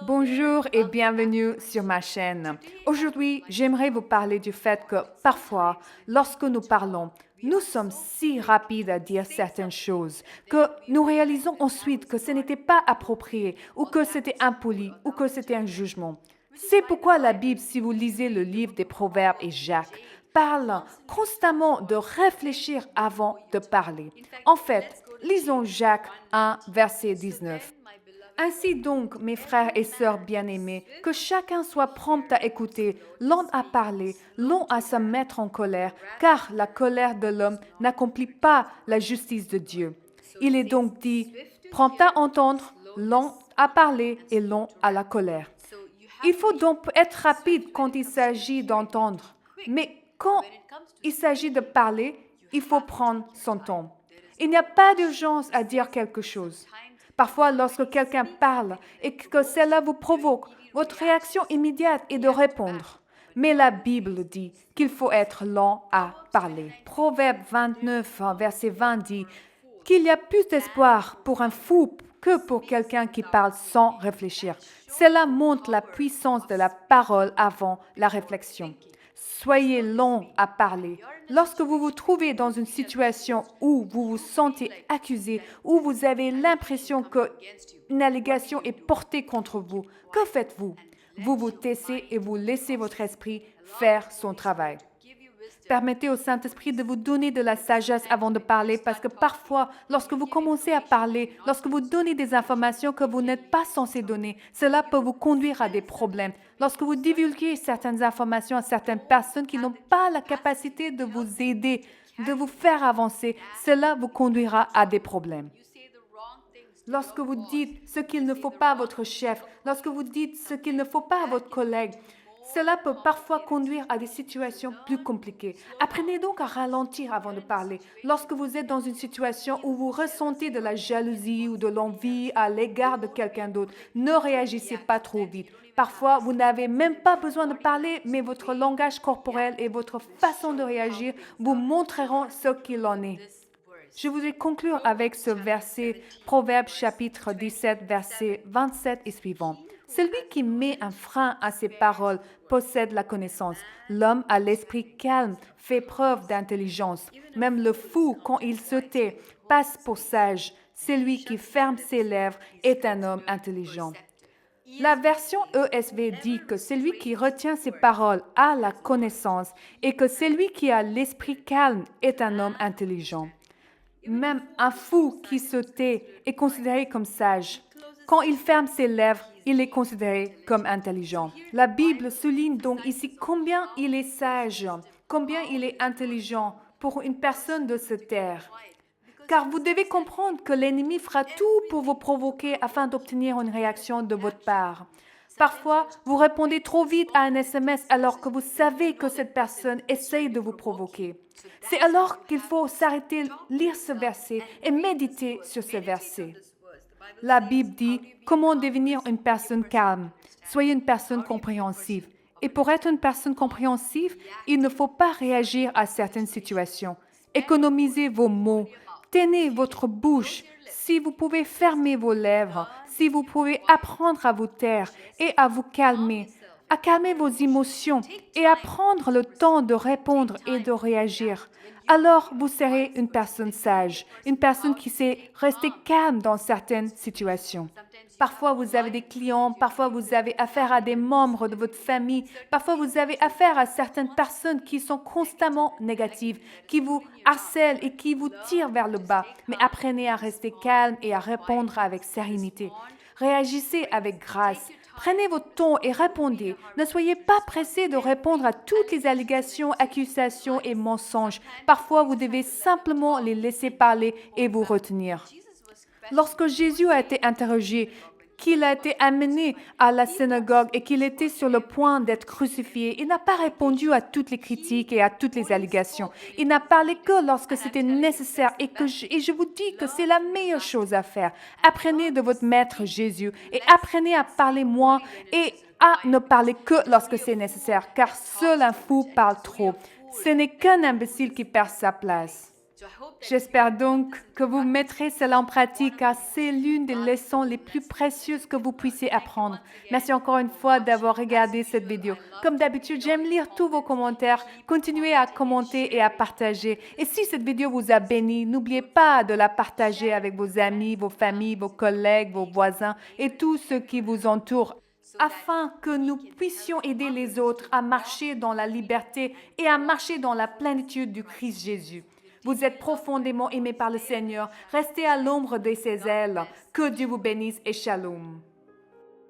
Bonjour et bienvenue sur ma chaîne. Aujourd'hui, j'aimerais vous parler du fait que parfois, lorsque nous parlons, nous sommes si rapides à dire certaines choses que nous réalisons ensuite que ce n'était pas approprié ou que c'était impoli ou que c'était un jugement. C'est pourquoi la Bible, si vous lisez le livre des Proverbes et Jacques, parle constamment de réfléchir avant de parler. En fait, lisons Jacques 1, verset 19. Ainsi donc, mes frères et sœurs bien-aimés, que chacun soit prompt à écouter, lent à parler, long à se mettre en colère, car la colère de l'homme n'accomplit pas la justice de Dieu. Il est donc dit, prompt à entendre, lent à parler et long à la colère. Il faut donc être rapide quand il s'agit d'entendre, mais quand il s'agit de parler, il faut prendre son temps. Il n'y a pas d'urgence à dire quelque chose. Parfois, lorsque quelqu'un parle et que cela vous provoque, votre réaction immédiate est de répondre. Mais la Bible dit qu'il faut être lent à parler. Proverbe 29, verset 20 dit qu'il y a plus d'espoir pour un fou que pour quelqu'un qui parle sans réfléchir. Cela montre la puissance de la parole avant la réflexion. Soyez lent à parler. Lorsque vous vous trouvez dans une situation où vous vous sentez accusé, où vous avez l'impression qu'une allégation est portée contre vous, que faites-vous? Vous vous taisez et vous laissez votre esprit faire son travail. Permettez au Saint-Esprit de vous donner de la sagesse avant de parler parce que parfois, lorsque vous commencez à parler, lorsque vous donnez des informations que vous n'êtes pas censé donner, cela peut vous conduire à des problèmes. Lorsque vous divulguez certaines informations à certaines personnes qui n'ont pas la capacité de vous aider, de vous faire avancer, cela vous conduira à des problèmes. Lorsque vous dites ce qu'il ne faut pas à votre chef, lorsque vous dites ce qu'il ne faut pas à votre collègue, cela peut parfois conduire à des situations plus compliquées. Apprenez donc à ralentir avant de parler. Lorsque vous êtes dans une situation où vous ressentez de la jalousie ou de l'envie à l'égard de quelqu'un d'autre, ne réagissez pas trop vite. Parfois, vous n'avez même pas besoin de parler, mais votre langage corporel et votre façon de réagir vous montreront ce qu'il en est. Je voudrais conclure avec ce verset, Proverbe chapitre 17, verset 27 et suivant. Celui qui met un frein à ses paroles possède la connaissance. L'homme à l'esprit calme fait preuve d'intelligence. Même le fou, quand il se tait, passe pour sage. Celui qui ferme ses lèvres est un homme intelligent. La version ESV dit que celui qui retient ses paroles a la connaissance et que celui qui a l'esprit calme est un homme intelligent. Même un fou qui se tait est considéré comme sage. Quand il ferme ses lèvres, il est considéré comme intelligent. La Bible souligne donc ici combien il est sage, combien il est intelligent pour une personne de se taire. Car vous devez comprendre que l'ennemi fera tout pour vous provoquer afin d'obtenir une réaction de votre part. Parfois, vous répondez trop vite à un SMS alors que vous savez que cette personne essaye de vous provoquer. C'est alors qu'il faut s'arrêter, lire ce verset et méditer sur ce verset. La Bible dit comment devenir une personne calme. Soyez une personne compréhensive. Et pour être une personne compréhensive, il ne faut pas réagir à certaines situations. Économisez vos mots. Tenez votre bouche. Si vous pouvez fermer vos lèvres, si vous pouvez apprendre à vous taire et à vous calmer, à calmer vos émotions et à prendre le temps de répondre et de réagir, alors vous serez une personne sage, une personne qui sait rester calme dans certaines situations. Parfois, vous avez des clients, parfois vous avez affaire à des membres de votre famille, parfois vous avez affaire à certaines personnes qui sont constamment négatives, qui vous harcèlent et qui vous tirent vers le bas. Mais apprenez à rester calme et à répondre avec sérénité. Réagissez avec grâce. Prenez votre temps et répondez. Ne soyez pas pressé de répondre à toutes les allégations, accusations et mensonges. Parfois, vous devez simplement les laisser parler et vous retenir. Lorsque Jésus a été interrogé, qu'il a été amené à la synagogue et qu'il était sur le point d'être crucifié, il n'a pas répondu à toutes les critiques et à toutes les allégations. Il n'a parlé que lorsque c'était nécessaire et je vous dis que c'est la meilleure chose à faire. Apprenez de votre Maître Jésus et apprenez à parler moins et à ne parler que lorsque c'est nécessaire, car seul un fou parle trop. Ce n'est qu'un imbécile qui perd sa place. J'espère donc que vous mettrez cela en pratique car c'est l'une des leçons les plus précieuses que vous puissiez apprendre. Merci encore une fois d'avoir regardé cette vidéo. Comme d'habitude, j'aime lire tous vos commentaires. Continuez à commenter et à partager. Et si cette vidéo vous a béni, n'oubliez pas de la partager avec vos amis, vos familles, vos collègues, vos voisins et tous ceux qui vous entourent afin que nous puissions aider les autres à marcher dans la liberté et à marcher dans la plénitude du Christ Jésus. Vous êtes profondément aimés par le Seigneur. Restez à l'ombre de ses ailes. Que Dieu vous bénisse et shalom.